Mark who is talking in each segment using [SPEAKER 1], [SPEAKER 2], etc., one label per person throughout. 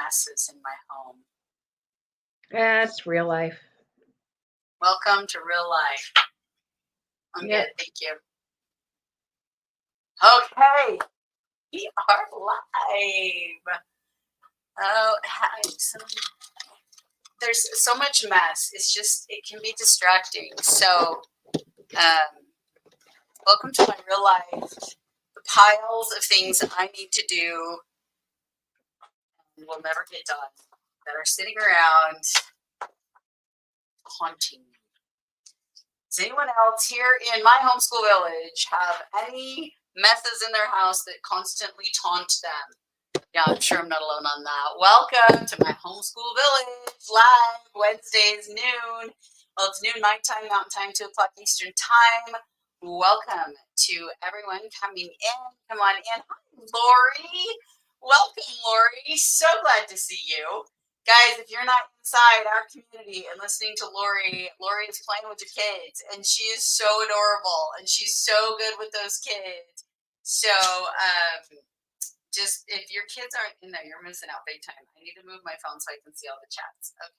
[SPEAKER 1] messes in my home.
[SPEAKER 2] That's real life.
[SPEAKER 1] Welcome to real life. I'm
[SPEAKER 2] Yep.
[SPEAKER 1] good, thank you. Okay, we are live. Oh, there's so much mess. It can be distracting. So, welcome to my real life. The piles of things that I need to do and will never get done that are sitting around haunting me. Does anyone else here in my homeschool village have any messes in their house that constantly taunt them? Yeah, I'm sure I'm not alone on that. Welcome to my homeschool village, live Wednesdays, noon. Well, it's noon my time, mountain time, 2 o'clock Eastern time. Welcome to everyone coming in. Come on in. Hi, Lori. Welcome, Lori. So glad to see you. Guys, if you're not inside our community and listening to Lori, Lori is playing with the kids, and she is so adorable, and she's so good with those kids. So, just if your kids aren't in there, you're missing out big time. I need to move my phone so I can see all the chats. Okay.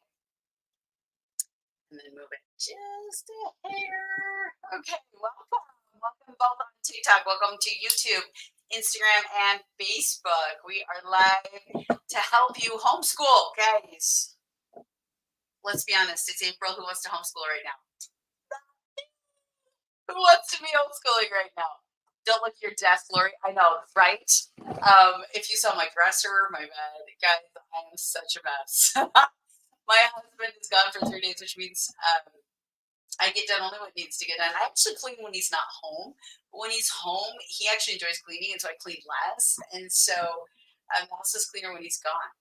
[SPEAKER 1] And then move it just a hair. Okay, welcome. Welcome both on TikTok. Welcome to YouTube, Instagram, and Facebook. We are live to help you homeschool, guys. Let's be honest, it's April. Who wants to homeschool right now? Who wants to be homeschooling right now? Don't look at your desk, Lori. I know, right? If you saw my dresser, my bed, guys, I am such a mess. My husband is gone for 3 days, which means I get done only what needs to get done. I actually clean when he's not home. But when he's home, he actually enjoys cleaning, and so I clean less. And so the house is cleaner when he's gone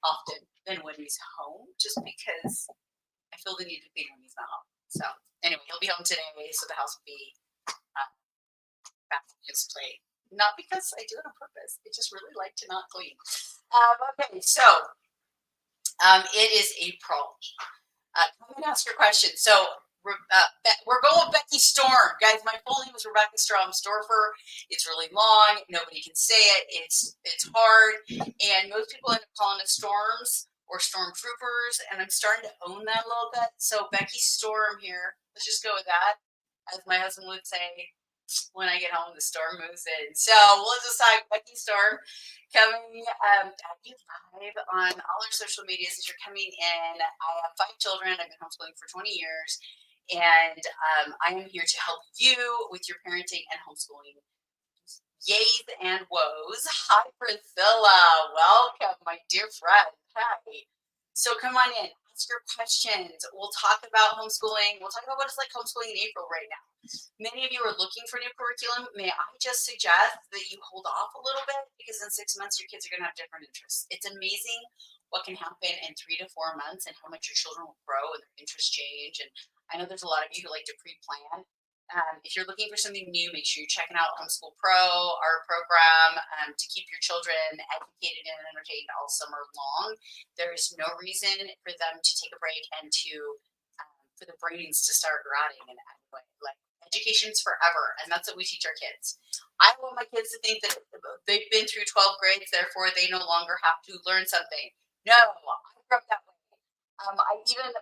[SPEAKER 1] often than when he's home, just because I feel the need to clean when he's not home. So anyway, he'll be home today, so the house will be back on his plate. Not because I do it on purpose. I just really like to not clean. Okay, so it is April. Come and ask your question. So we're going with Becky Storm. Guys, my full name is Rebecca Storm Storfer. It's really long. Nobody can say it. It's hard. And most people end up calling it storms or stormtroopers. And I'm starting to own that a little bit. So Becky Storm here. Let's just go with that. As my husband would say, when I get home, the storm moves in. So we'll just talk Becky Storm coming at you live on all our social medias as you're coming in. I have 5 children. I've been homeschooling for 20 years. And I am here to help you with your parenting and homeschooling yays and woes. Hi, Priscilla. Welcome, my dear friend. Hi. So come on in. Ask your questions. We'll talk about homeschooling. We'll talk about what it's like homeschooling in April right now. Many of you are looking for new curriculum. May I just suggest that you hold off a little bit, because in 6 months, your kids are going to have different interests. It's amazing what can happen in 3 to 4 months and how much your children will grow and their interests change. And I know there's a lot of you who like to pre-plan. If you're looking for something new, make sure you're checking out Homeschool Pro, our program to keep your children educated and entertained all summer long. There is no reason for them to take a break and for the brains to start rotting in any way. Like, education's forever, and that's what we teach our kids. I want my kids to think that they've been through 12 grades, therefore they no longer have to learn something. No, I grew up that way.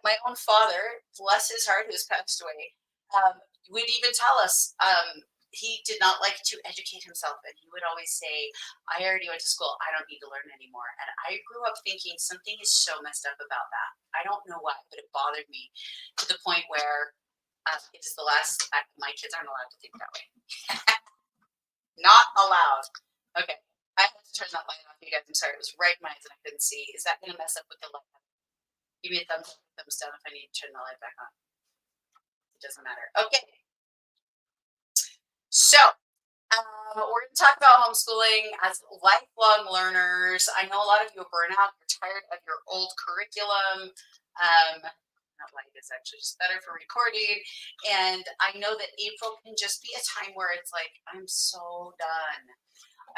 [SPEAKER 1] My own father, bless his heart, who's passed away, would even tell us he did not like to educate himself, and he would always say, I already went to school, I don't need to learn anymore. And I grew up thinking something is so messed up about that. I don't know why, but it bothered me to the point where it is the last, my kids aren't allowed to think that way. Not allowed. Okay, I have to turn that light off, you guys. I'm sorry, it was right in my eyes and I couldn't see. Is that going to mess up with the light? Give me a thumbs up, thumbs down if I need to turn the light back on. It doesn't matter. Okay. So, we're going to talk about homeschooling as lifelong learners. I know a lot of you are burnt out. You're tired of your old curriculum. That light is actually just better for recording. And I know that April can just be a time where it's like, I'm so done.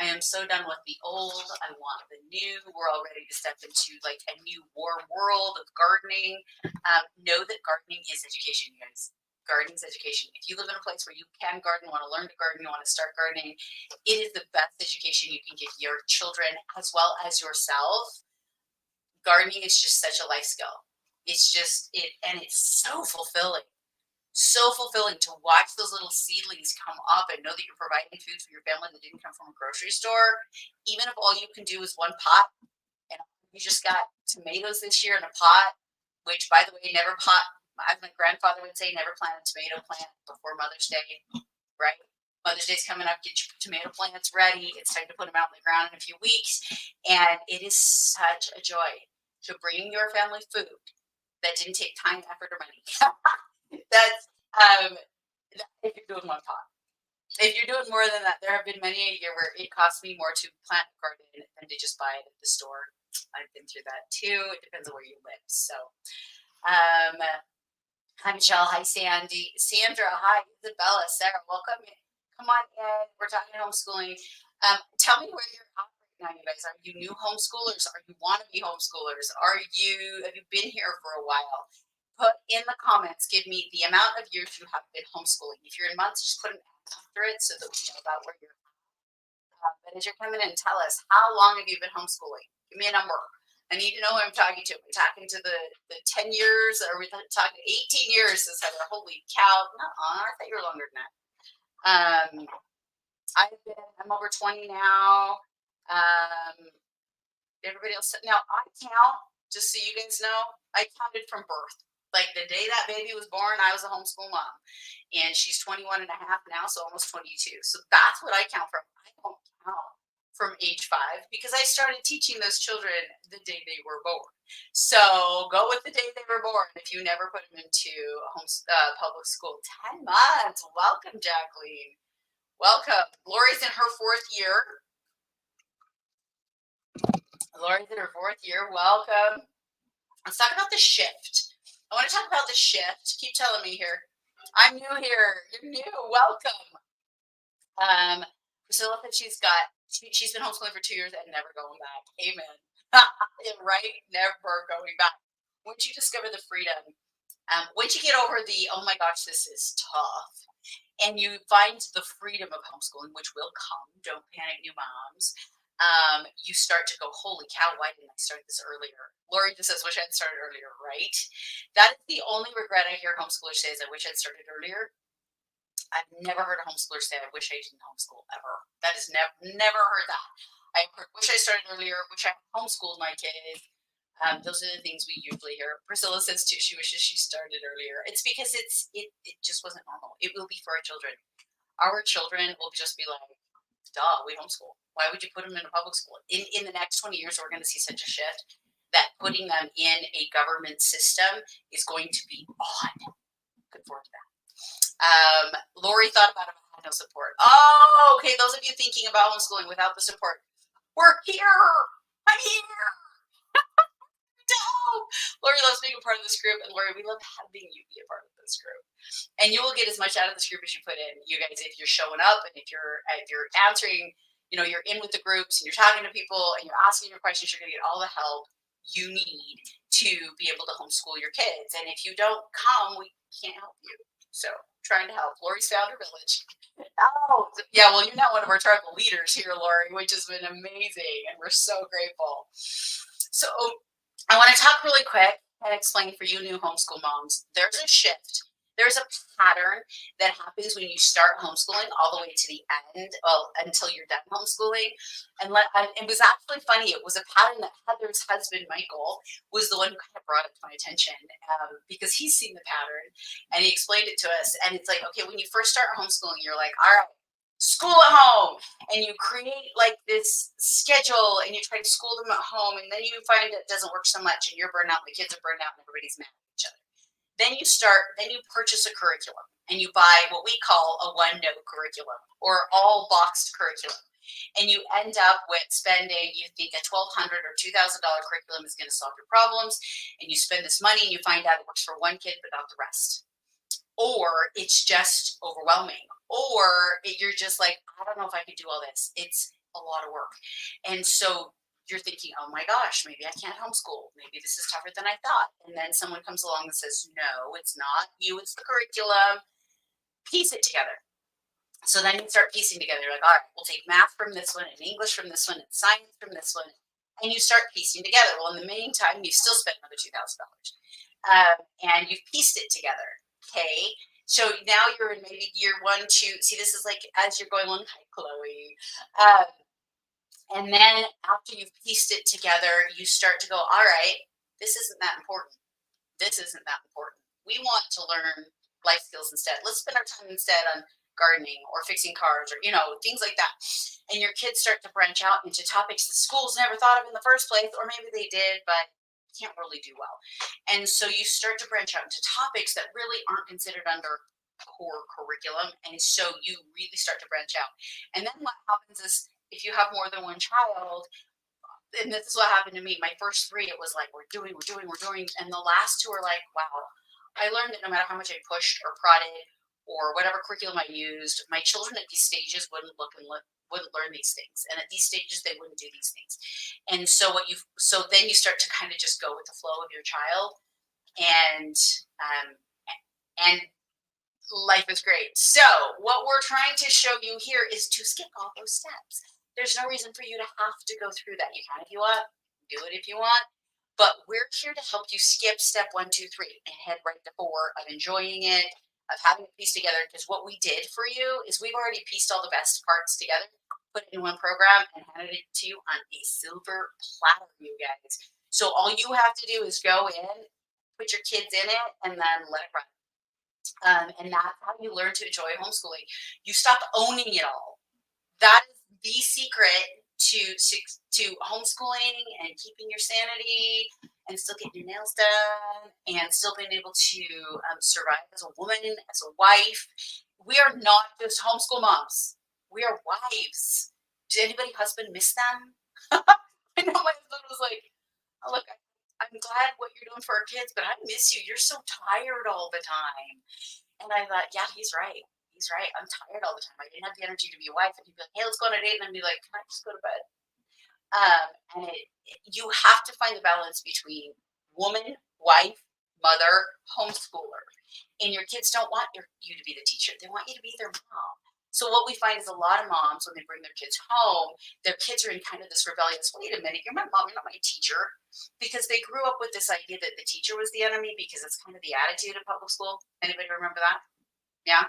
[SPEAKER 1] I am so done with the old. I want the new. We're all ready to step into like a new warm world of gardening. Know that gardening is education, you guys. Gardening is education. If you live in a place where you can garden, want to learn to garden, you want to start gardening, it is the best education you can give your children as well as yourself. gardening is just such a life skill. It's just it, and it's so fulfilling. So fulfilling to watch those little seedlings come up and know that you're providing food for your family that didn't come from a grocery store. Even if all you can do is one pot, and you just got tomatoes this year in a pot, which, by the way, never pot. As my grandfather would say, never plant a tomato plant before Mother's Day, right? Mother's Day's coming up. Get your tomato plants ready. It's time to put them out in the ground in a few weeks, and it is such a joy to bring your family food that didn't take time, effort, or money. That's if you're doing one pot. If you're doing more than that, there have been many a year where it costs me more to plant a garden than to just buy it at the store. I've been through that too. It depends on where you live. So, um, hi Michelle, hi Sandy, Sandra, hi Isabella, Sarah, welcome. Come on in. We're talking homeschooling. Tell me where you're at right now, you guys. Are you new homeschoolers? Are you want to be homeschoolers? Have you been here for a while? Put in the comments, give me the amount of years you have been homeschooling. If you're in months, just put an X after it so that we know about where you're at. But as you're coming in, tell us, how long have you been homeschooling? Give me a number. I need to know who I'm talking to. Am I talking to the 10 years? Or are we talking 18 years? Says Heather. Holy cow. I thought you were longer than that. I'm over 20 now. Everybody else, now I count, just so you guys know, I counted from birth. Like the day that baby was born, I was a homeschool mom, and she's 21 and a half now, so almost 22. So that's what I count from. I don't count from age 5 because I started teaching those children the day they were born. So go with the day they were born if you never put them into public school. 10 months. Welcome, Jacqueline. Welcome. Lori's in her 4th year. Lori's in her 4th year. Welcome. Let's talk about the shift. I want to talk about the shift. Keep telling me here. I'm new here. You're new. Welcome. Priscilla said she's been homeschooling for 2 years and never going back. Amen. Right? Never going back. Once you discover the freedom, once you get over the, oh my gosh, this is tough, and you find the freedom of homeschooling, which will come, don't panic, new moms, you start to go, holy cow, why didn't I start this earlier? Lori just says, wish I had started earlier, right? That is the only regret I hear homeschoolers say is I wish I'd started earlier. I've never heard a homeschooler say, I wish I didn't homeschool, ever. That is never heard that. I've heard, wish I started earlier, wish I homeschooled my kids. Those are the things we usually hear. Priscilla says too, she wishes she started earlier. It's because it just wasn't normal. It will be for our children. Our children will just be like, duh, we homeschool. Why would you put them in a public school? In the next 20 years, we're going to see such a shift that putting them in a government system is going to be odd. Good forward to that. Lori thought about it, but had no support. Oh, okay. Those of you thinking about homeschooling without the support, we're here. I'm here. No. Lori loves being a part of this group, and Lori, we love having you be a part of this group. And you will get as much out of this group as you put in. You guys, if you're showing up and if you're answering, you're in with the groups and you're talking to people and you're asking your questions, you're going to get all the help you need to be able to homeschool your kids. And if you don't come, we can't help you. So trying to help. Lori's found her village. Oh, yeah. Well, you're not one of our tribal leaders here, Lori, which has been amazing, and we're so grateful. So I want to talk really quick and explain for you new homeschool moms. There's a shift. There's a pattern that happens when you start homeschooling all the way to the end, until you're done homeschooling. And it was actually funny. It was a pattern that Heather's husband, Michael, was the one who kind of brought it to my attention, because he's seen the pattern and he explained it to us. And it's like, okay, when you first start homeschooling, you're like, all right, school at home, and you create like this schedule and you try to school them at home, and then you find it doesn't work so much and you're burned out, the kids are burned out, and everybody's mad at each other. Then you purchase a curriculum and you buy what we call a one-note curriculum or all boxed curriculum. And you end up with spending, you think a $1,200 or $2,000 curriculum is going to solve your problems, and you spend this money and you find out it works for one kid but not the rest. Or it's just overwhelming. Or you're just like, I don't know if I could do all this. It's a lot of work. And so you're thinking, oh my gosh, maybe I can't homeschool. Maybe this is tougher than I thought. And then someone comes along and says, no, it's not you, it's the curriculum. Piece it together. So then you start piecing together. You're like, all right, we'll take math from this one and English from this one and science from this one. and you start piecing together. Well, in the meantime, you still spent another $2,000, and you've pieced it together. Okay. So now you're in maybe year 1, 2. See, this is like as you're going along, hi, Chloe. Um, and then after you've pieced it together, you start to go, all right, this isn't that important. This isn't that important. We want to learn life skills instead. Let's spend our time instead on gardening or fixing cars or, things like that. And your kids start to branch out into topics that schools never thought of in the first place, or maybe they did, but can't really do well. And so you start to branch out into topics that really aren't considered under core curriculum. And so you really start to branch out. And then what happens is if you have more than one child, and this is what happened to me. My first 3, it was like, we're doing. And the last 2 are like, wow, I learned that no matter how much I pushed or prodded or whatever curriculum I used, my children at these stages wouldn't wouldn't learn these things. And at these stages, they wouldn't do these things. And so so then you start to kind of just go with the flow of your child, and, and life is great. So what we're trying to show you here is to skip all those steps. There's no reason for you to have to go through that. You can if you want, do it if you want, but we're here to help you skip step 1, 2, 3 and head right to 4 of enjoying it, of having it pieced together. Because what we did for you is we've already pieced all the best parts together, put it in one program, and handed it to you on a silver platter, you guys. So all you have to do is go in, put your kids in it, and then let it run. And that's how you learn to enjoy homeschooling. You stop owning it all. That is the secret to homeschooling and keeping your sanity and still getting your nails done and still being able to survive as a woman, as a wife. We are not just homeschool moms. We are wives. Did anybody husband miss them? I know my husband was like, oh, look, I'm glad what you're doing for our kids, but I miss you. You're so tired all the time. And I thought, yeah, he's right. He's right. I'm tired all the time. I didn't have the energy to be a wife. And he'd be like, hey, let's go on a date. And I'd be like, can I just go to bed? And you have to find the balance between woman, wife, mother, homeschooler. And your kids don't want you to be the teacher. They want you to be their mom. So what we find is a lot of moms, when they bring their kids home, their kids are in kind of this rebellious, wait a minute, you're my mom, you're not my teacher. Because they grew up with this idea that the teacher was the enemy, because it's kind of the attitude in public school. Anybody remember that? Yeah.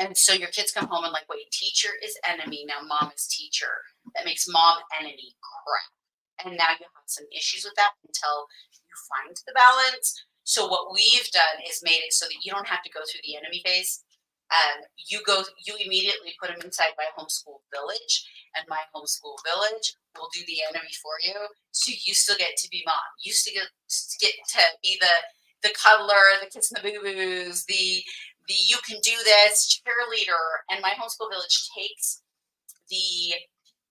[SPEAKER 1] And so your kids come home and like, wait, teacher is enemy, now mom is teacher. That makes mom enemy crap. And now you have some issues with that until you find the balance. So what we've done is made it so that you don't have to go through the enemy phase. You immediately put them inside my homeschool village, and my homeschool village will do the enemy for you. So you still get to be mom. You still get to be the cuddler, the kiss and the boo-boos, the you can do this cheerleader. And my homeschool village takes the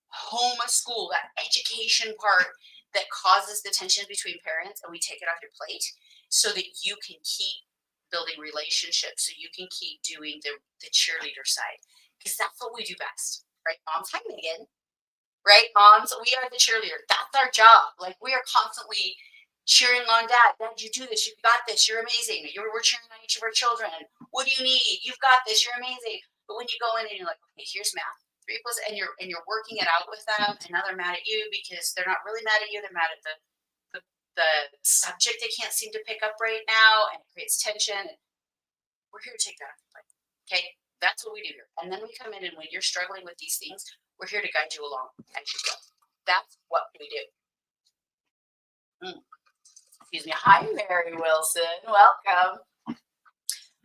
[SPEAKER 1] homeschool, that education part that causes the tension between parents, and we take it off your plate so that you can keep building relationships, so you can keep doing the cheerleader side, because that's what we do best, right, moms? Hi, Megan. Right, moms, we are the cheerleader. That's our job. Like, we are constantly cheering on dad. Dad, you do this. You've got this. You're amazing. We're cheering on each of our children. What do you need? You've got this. You're amazing. But when you go in and you're like, okay, here's math. 3 plus, and you're working it out with them, and now they're mad at you because they're not really mad at you. They're mad at the subject they can't seem to pick up right now, and it creates tension. And we're here to take that off the plate. Okay, that's what we do here. And then we come in, and when you're struggling with these things, we're here to guide you along as you go. That's what we do. Excuse me. Hi, Mary Wilson. Welcome.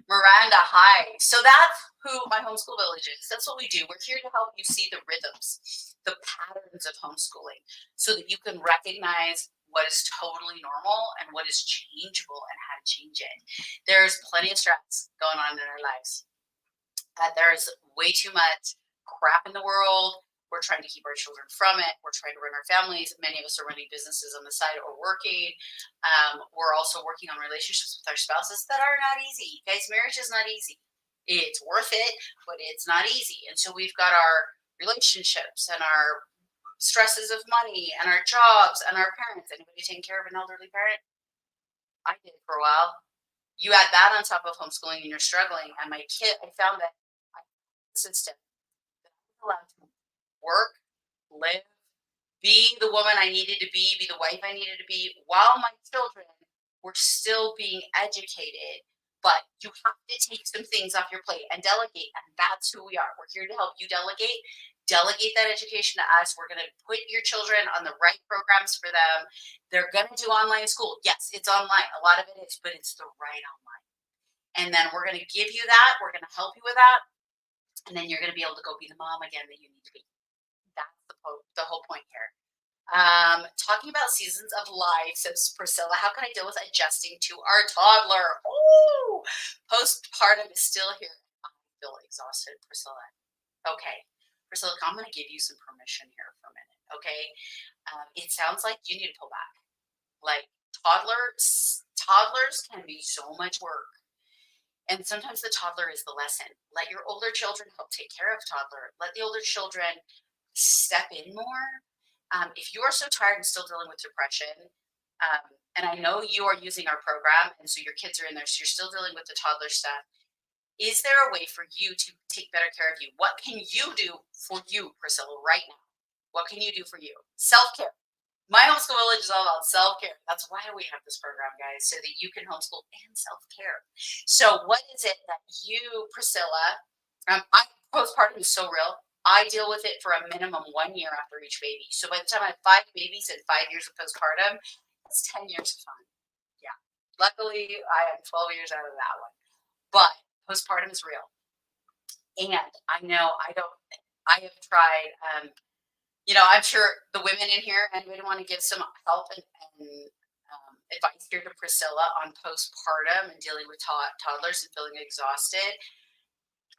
[SPEAKER 1] Miranda, hi. So that's who my homeschool village is. That's what we do. We're here to help you see the rhythms, the patterns of homeschooling, so that you can recognize what is totally normal and what is changeable and how to change it. There's plenty of stress going on in our lives. There's way too much crap in the world. We're trying to keep our children from it. We're trying to run our families. Many of us are running businesses on the side or working. We're also working on relationships with our spouses that are not easy. Guys, marriage is not easy. It's worth it, but it's not easy. And so we've got our relationships and our stresses of money and our jobs and our parents. Anybody taking care of an elderly parent? I did for a while. You add that on top of homeschooling and you're struggling. And my kid, I found that I system that I was allowed to work, live, be the woman I needed to be the wife I needed to be, while my children were still being educated. But you have to take some things off your plate and delegate. And that's who we are. We're here to help you delegate. Delegate that education to us. We're going to put your children on the right programs for them. They're going to do online school. Yes, it's online. A lot of it is, but it's the right online. And then we're going to give you that. We're going to help you with that. And then you're going to be able to go be the mom again that you need to be. That's the whole point here. Talking about seasons of life, says Priscilla, how can I deal with adjusting to our toddler? Ooh, postpartum is still here. I feel exhausted, Priscilla. Okay, Priscilla, I'm going to give you some permission here for a minute. Okay, it sounds like you need to pull back. Like toddlers can be so much work. And sometimes the toddler is the lesson. Let your older children help take care of toddler. Let the older children step in more. If you are so tired and still dealing with depression, and I know you are using our program, and so your kids are in there, so you're still dealing with the toddler stuff. Is there a way for you to take better care of you? What can you do for you, Priscilla, right now? What can you do for you? Self-care. My homeschool village is all about self-care. That's why we have this program, guys, so that you can homeschool and self-care. So what is it that you, Priscilla, postpartum is so real. I deal with it for a minimum 1 year after each baby. So by the time I have 5 babies and 5 years of postpartum, that's 10 years of fun. Yeah. Luckily, I am 12 years out of that one. But postpartum is real. And I know I have tried, I'm sure the women in here, and we want to give some help and advice here to Priscilla on postpartum and dealing with toddlers and feeling exhausted.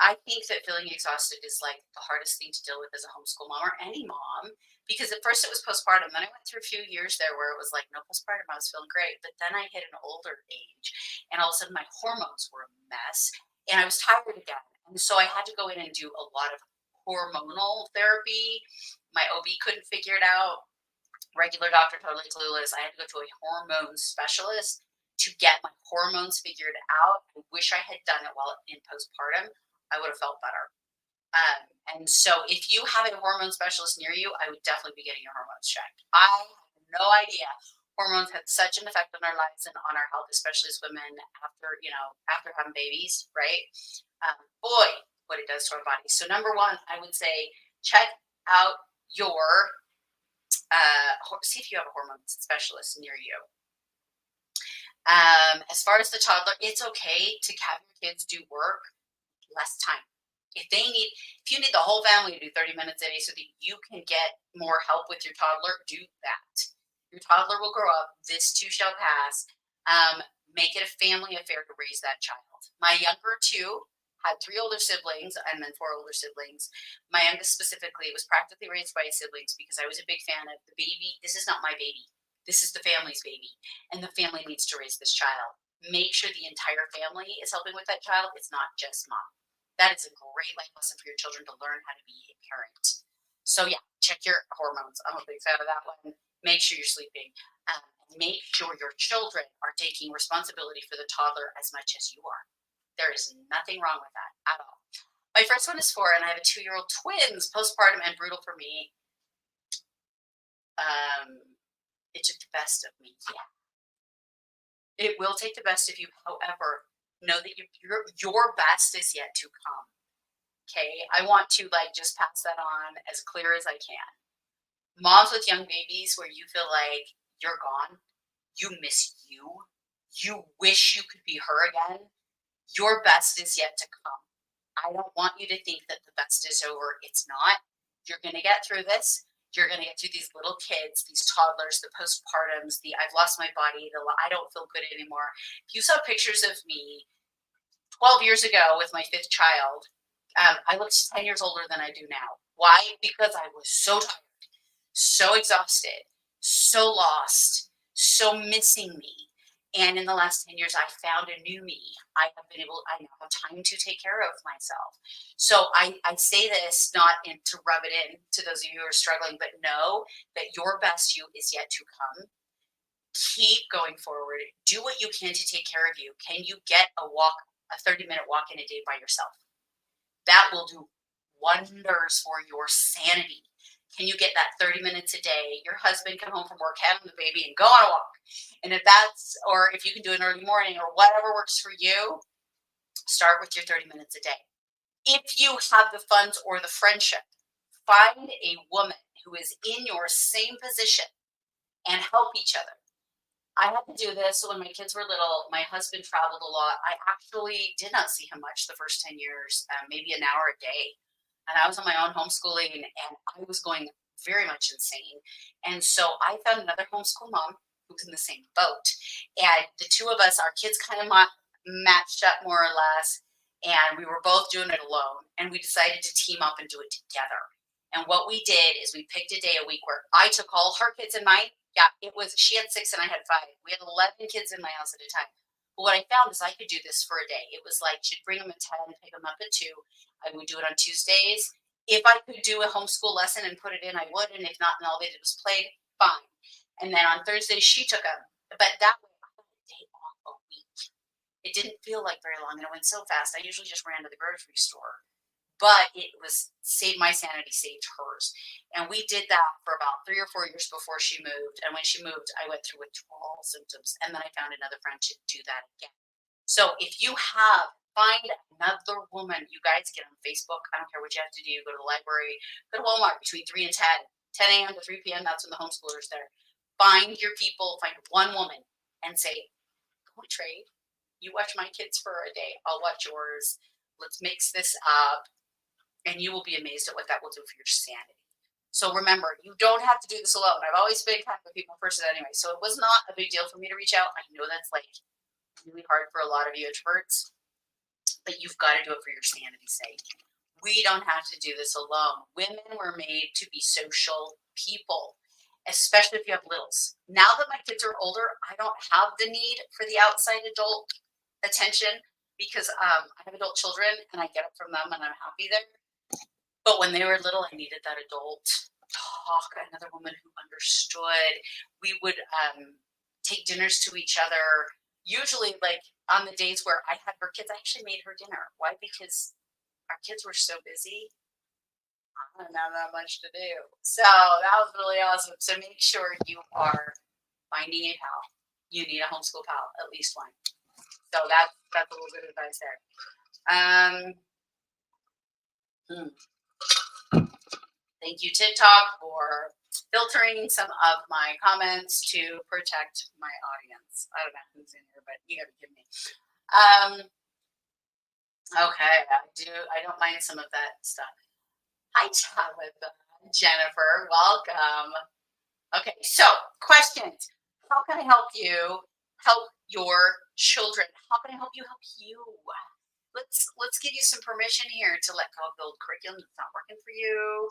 [SPEAKER 1] I think that feeling exhausted is like the hardest thing to deal with as a homeschool mom or any mom, because at first it was postpartum. Then I went through a few years there where it was like, no postpartum, I was feeling great. But then I hit an older age and all of a sudden my hormones were a mess and I was tired again. And so I had to go in and do a lot of hormonal therapy. My OB couldn't figure it out. Regular doctor, totally clueless. I had to go to a hormone specialist to get my hormones figured out. I wish I had done it while in postpartum. I would have felt better. And so if you have a hormone specialist near you, I would definitely be getting your hormones checked. I have no idea. Hormones have such an effect on our lives and on our health, especially as women after having babies, right? Boy, what it does to our bodies. So number one, I would say check out your, see if you have a hormone specialist near you. As far as the toddler, it's okay to have your kids do work less time. If you need the whole family to do 30 minutes a day so that you can get more help with your toddler, do that. Your toddler will grow up. This too shall pass. Make it a family affair to raise that child. My younger two had 3 older siblings and then 4 older siblings. My youngest specifically was practically raised by his siblings because I was a big fan of the baby. This is not my baby. This is the family's baby. And the family needs to raise this child. Make sure the entire family is helping with that child. It's not just mom. That is a great life lesson for your children to learn how to be a parent. So yeah, check your hormones. I'm a big fan of that one. Make sure you're sleeping. Make sure your children are taking responsibility for the toddler as much as you are. There is nothing wrong with that at all. My first one is 4, and I have a 2-year-old twins, postpartum and brutal for me. It took the best of me. Yeah. It will take the best of you. However, know that your best is yet to come. Okay. I want to just pass that on as clear as I can. Moms with young babies where you feel like you're gone, you miss you wish you could be her again. Your best is yet to come. I don't want you to think that the best is over. It's not. You're going to get through this. You're going to get through these little kids, these toddlers, the postpartums, the I've lost my body, the I don't feel good anymore. If you saw pictures of me 12 years ago with my 5th child, I looked 10 years older than I do now. Why? Because I was so tired, so exhausted, so lost, so missing me. And in the last 10 years, I found a new me. I now have time to take care of myself. So I say this not to rub it in to those of you who are struggling, but know that your best you is yet to come. Keep going forward. Do what you can to take care of you. Can you get a 30-minute walk in a day by yourself? That will do wonders for your sanity. Can you get that 30 minutes a day? Your husband come home from work, hand him the baby, and go on a walk. And if that's, or if you can do an early morning or whatever works for you, start with your 30 minutes a day. If you have the funds or the friendship, find a woman who is in your same position and help each other. I had to do this when my kids were little. My husband traveled a lot. I actually did not see him much the first 10 years, maybe an hour a day. And I was on my own homeschooling and I was going very much insane. And so I found another homeschool mom who was in the same boat. And the two of us, our kids kind of matched up more or less. And we were both doing it alone. And we decided to team up and do it together. And what we did is we picked a day a week where I took all her kids and mine. Yeah, it was, she had 6 and I had 5. We had 11 kids in my house at a time. But what I found is I could do this for a day. It was like she'd bring them at 10, pick them up at 2. I would do it on Tuesdays. If I could do a homeschool lesson and put it in, I would. And if not, and all they did was play, fine. And then on Thursdays, she took them. But that way, I had a day off a week. It didn't feel like very long, and it went so fast. I usually just ran to the grocery store. But it was saved my sanity, saved hers. And we did that for about 3 or 4 years before she moved. And when she moved, I went through withdrawal symptoms. And then I found another friend to do that again. So if you have, find another woman. You guys get on Facebook. I don't care what you have to do. Go to the library, go to Walmart between 3 and 10 a.m. to 3 p.m. That's when the homeschoolers there. Find your people, find one woman and say, go and trade. You watch my kids for a day. I'll watch yours. Let's mix this up. And you will be amazed at what that will do for your sanity. So remember, you don't have to do this alone. I've always been kind of a people person anyway. So it was not a big deal for me to reach out. I know that's like really hard for a lot of you introverts, but you've got to do it for your sanity's sake. We don't have to do this alone. Women were made to be social people, especially if you have littles. Now that my kids are older, I don't have the need for the outside adult attention because I have adult children and I get it from them and I'm happy there. But when they were little, I needed that adult talk, another woman who understood. We would take dinners to each other. Usually, like on the days where I had her kids, I actually made her dinner. Why? Because our kids were so busy. I didn't have that much to do. So that was really awesome. So make sure you are finding a pal. You need a homeschool pal, at least one. So that's a little bit of advice there. Thank you, TikTok, for filtering some of my comments to protect my audience. I don't know who's in here, but you gotta give me. Okay, I don't mind some of that stuff. Hi, Tabitha, Jennifer, welcome. Okay, so questions. How can I help you help your children? How can I help you help you? Let's give you some permission here to let go of the old curriculum that's not working for you,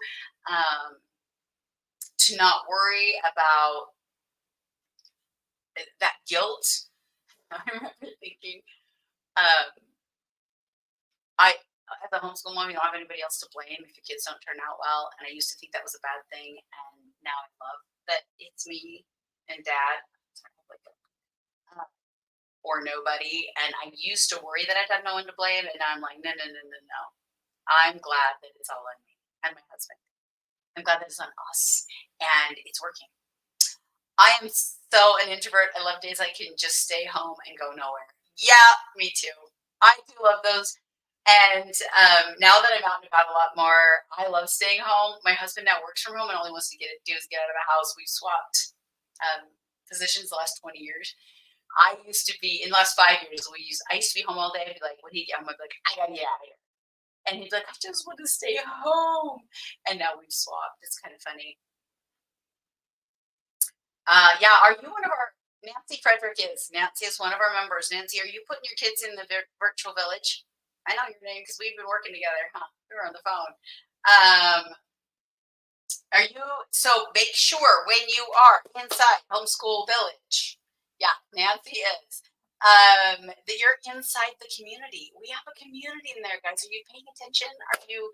[SPEAKER 1] to not worry about that guilt. I remember thinking, as a homeschool mom, you don't have anybody else to blame if your kids don't turn out well, and I used to think that was a bad thing, and now I love that it's me and Dad. Or nobody. And I used to worry that I'd have no one to blame. And now I'm like, no. I'm glad that it's all on me and my husband. I'm glad that it's on us and it's working. I am so an introvert. I love days I can just stay home and go nowhere. Yeah, me too. I do love those. And now that I'm out and about a lot more, I love staying home. My husband now works from home and only wants to get out of the house. We've swapped positions the last 20 years. I used to be, in the last 5 years, I used to be home all day. I'd be like, when he'd get home, I'd be like, I gotta get out of here. And he'd be like, I just want to stay home. And now we've swapped. It's kind of funny. Yeah, are you one of our, Nancy Frederick is. Nancy is one of our members. Nancy, are you putting your kids in the virtual village? I know your name because we've been working together, huh? We were on the phone. Are you, so make sure when you are inside Homeschool Village, yeah, Nancy is, that you're inside the community. We have a community in there, guys. Are you paying attention? Are you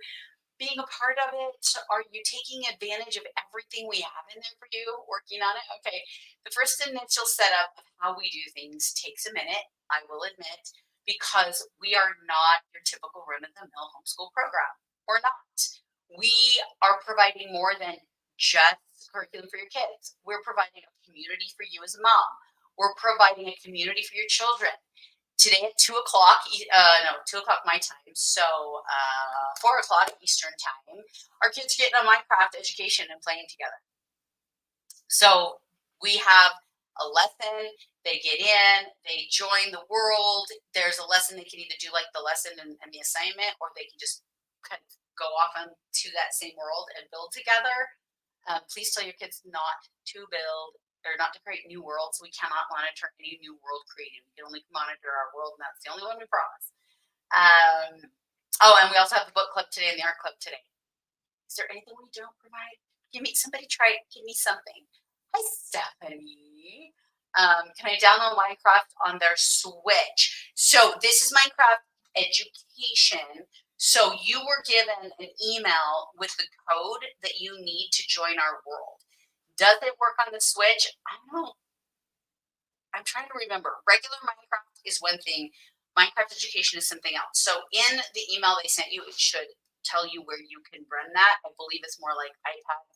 [SPEAKER 1] being a part of it? Are you taking advantage of everything we have in there for you, working on it? Okay, the first initial setup of how we do things takes a minute, I will admit, because we are not your typical run-of-the-mill homeschool program. We're not. We are providing more than just curriculum for your kids. We're providing a community for you as a mom. We're providing a community for your children. Today at 2 o'clock, 2 o'clock my time, so 4 o'clock Eastern time, our kids are getting a Minecraft education and playing together. So we have a lesson, they get in, they join the world. There's a lesson they can either do like the lesson and the assignment, or they can just kind of go off into that same world and build together. Please tell your kids not to build or not to create new worlds. We cannot monitor any new world created. We can only monitor our world, and that's the only one we promise. And we also have the book club today and the art club today. Is there anything we don't provide? Somebody try it. Give me something. Hi, Stephanie. Can I download Minecraft on their Switch? So this is Minecraft education. So you were given an email with the code that you need to join our world. Does it work on the Switch? I don't know. I'm trying to remember. Regular Minecraft is one thing. Minecraft education is something else. So in the email they sent you, it should tell you where you can run that. I believe it's more like iPad,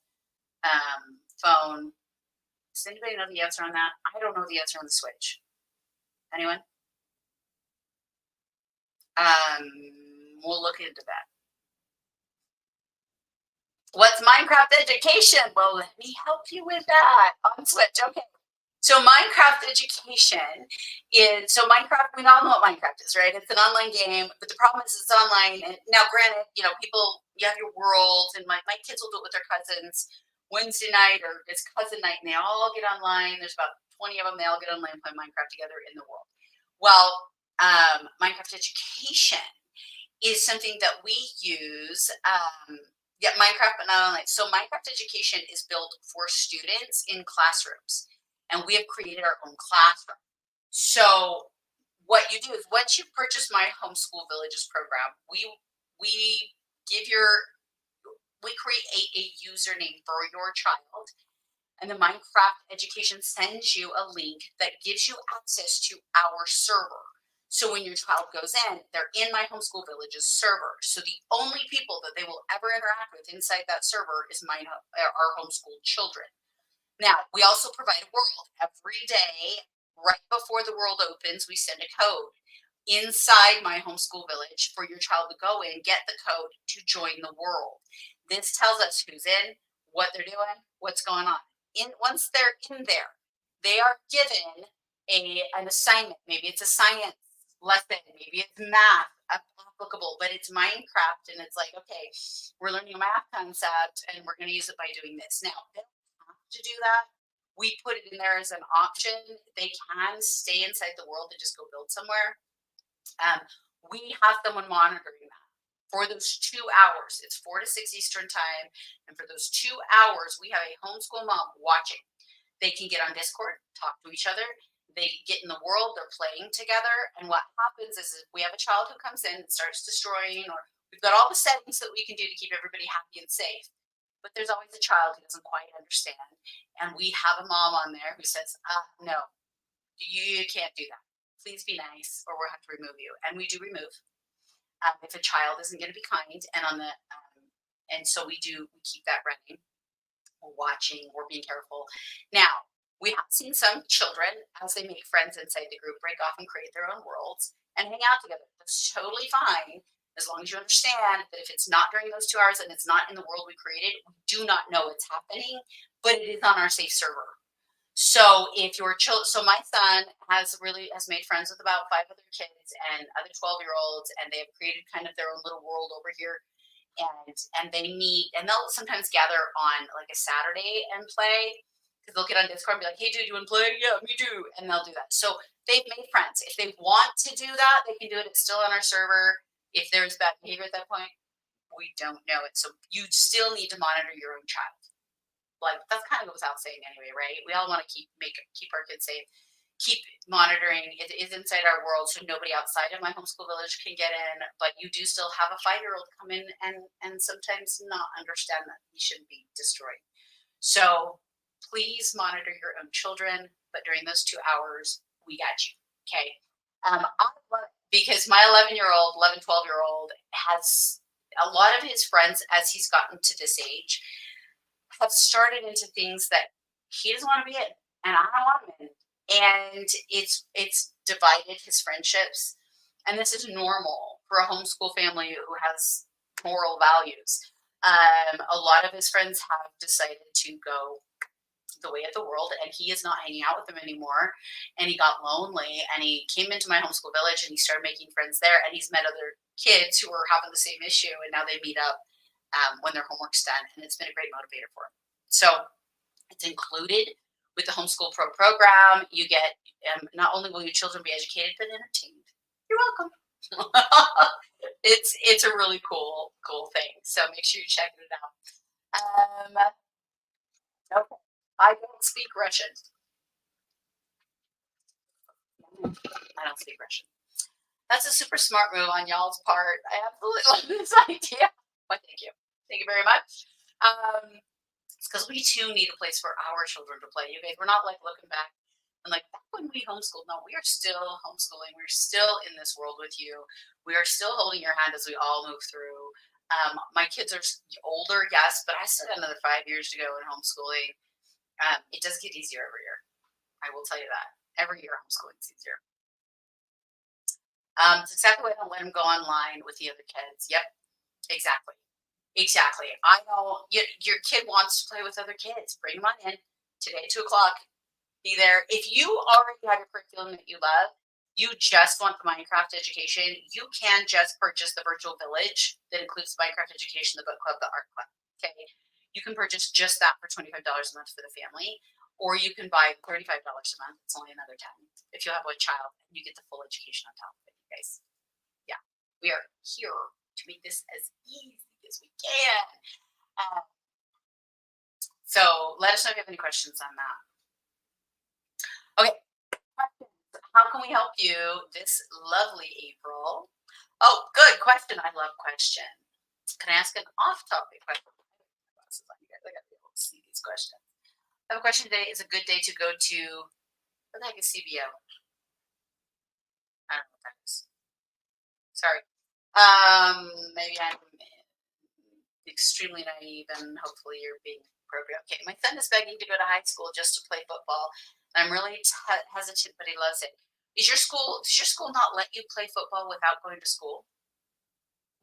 [SPEAKER 1] phone. Does anybody know the answer on that? I don't know the answer on the Switch. Anyone? We'll look into that. What's Minecraft education? Well, let me help you with that on Switch. Okay. So Minecraft education is, Minecraft, we all know what Minecraft is, right? It's an online game, but the problem is it's online. And now granted, people, you have your worlds, and my kids will do it with their cousins Wednesday night, or it's cousin night, and they all get online. There's about 20 of them. They all get online and play Minecraft together in the world. Well, Minecraft education is something that we use, Minecraft, but not online. So Minecraft education is built for students in classrooms, and we have created our own classroom. So what you do is, once you purchase My Homeschool Villages program, we create a username for your child, and the Minecraft education sends you a link that gives you access to our server. So when your child goes in, they're in My Homeschool Villages server. So the only people that they will ever interact with inside that server is our homeschooled children. Now, we also provide a world. Every day, right before the world opens, we send a code inside My Homeschool Village for your child to go in, get the code to join the world. This tells us who's in, what they're doing, what's going on. Once they're in there, they are given an assignment. Maybe it's a science lesson, maybe it's math applicable, but it's Minecraft, and it's like, okay, we're learning a math concept and we're going to use it by doing this. Now, they don't have to do that. We put it in there as an option. They can stay inside the world and just go build somewhere. We have someone monitoring that for those 2 hours. It's 4 to 6 Eastern time, and for those 2 hours, we have a homeschool mom watching. They can get on Discord, talk to each other. They get in the world, they're playing together, and what happens is, if we have a child who comes in and starts destroying, or we've got all the settings that we can do to keep everybody happy and safe, but there's always a child who doesn't quite understand, and we have a mom on there who says, no, you can't do that. Please be nice, or we'll have to remove you. And we do remove if a child isn't going to be kind, and so we keep that running. We're watching, we're being careful. Now, we have seen some children, as they make friends inside the group, break off and create their own worlds and hang out together. That's totally fine, as long as you understand that if it's not during those 2 hours and it's not in the world we created, we do not know it's happening, but it is on our safe server. So if your my son has made friends with about 5 other kids and other 12-year-olds, and they have created kind of their own little world over here, and they meet, and they'll sometimes gather on like a Saturday and play. Because they'll get on Discord and be like, hey, dude, you want to play? Yeah, me too. And they'll do that. So they've made friends. If they want to do that, they can do it. It's still on our server. If there's bad behavior at that point, we don't know it. So you still need to monitor your own child. Like, that's kind of without saying anyway, right? We all want to keep our kids safe. Keep monitoring. It is inside our world, so nobody outside of My Homeschool Village can get in. But you do still have a 5-year-old come in and sometimes not understand that he shouldn't be destroyed. So please monitor your own children, but during those 2 hours, we got you, okay? I love it because my 11, 12-year-old has a lot of his friends, as he's gotten to this age, have started into things that he doesn't want to be in, and I don't want him in. And it's divided his friendships. And this is normal for a homeschool family who has moral values. A lot of his friends have decided to go the way of the world, and he is not hanging out with them anymore. And he got lonely, and he came into my homeschool village, and he started making friends there. And he's met other kids who are having the same issue, and now they meet up when their homework's done, and it's been a great motivator for him. So it's included with the Homeschool Pro program. You get not only will your children be educated but entertained. You're welcome. It's a really cool thing. So make sure you check it out. Okay. I don't speak Russian. I don't speak Russian. That's a super smart move on y'all's part. I absolutely love this idea. Well, thank you. Thank you very much. It's because we too need a place for our children to play. You guys, we're not like looking back and like back when we homeschooled. No, we are still homeschooling. We're still in this world with you. We are still holding your hand as we all move through. My kids are older, yes, but I still got another 5 years to go in homeschooling. It does get easier every year. I will tell you that. Every year homeschooling is easier. It's exactly why I don't let them go online with the other kids. Yep, exactly. Exactly. I know your kid wants to play with other kids. Bring them on in today, 2 o'clock. Be there. If you already have a curriculum that you love, you just want the Minecraft education, you can just purchase the virtual village that includes Minecraft education, the book club, the art club. Okay. You can purchase just that for $25 a month for the family, or you can buy $35 a month. It's only another 10 if you have one child, and you get the full education on top of it, you guys. Yeah. We are here to make this as easy as we can. So let us know if you have any questions on that. Okay. How can we help you this lovely April? Oh, good question. I love questions. Can I ask an off-topic question? I gotta be able to see these questions. I have a question today. Is a good day to go to, what the heck is CBO? I don't know what that is. Sorry. Maybe I'm extremely naive, and hopefully you're being appropriate. Okay, my son is begging to go to high school just to play football. I'm really hesitant, but he loves it. Does your school not let you play football without going to school?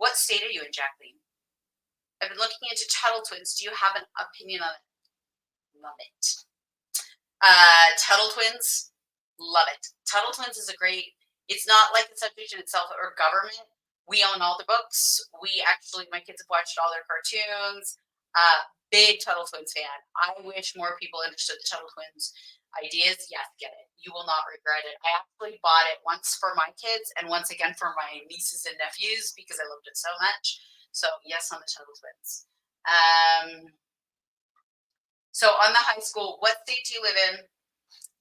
[SPEAKER 1] What state are you in, Jacqueline? I've been looking into Tuttle Twins. Do you have an opinion on it? Love it. Tuttle Twins, love it. Tuttle Twins is a great, it's not like the subdivision itself or government. We own all the books. My kids have watched all their cartoons. Big Tuttle Twins fan. I wish more people understood the Tuttle Twins ideas. Yes, get it. You will not regret it. I actually bought it once for my kids and once again for my nieces and nephews because I loved it so much. So yes, on the Tuttle Twins. So on the high school, what state do you live in?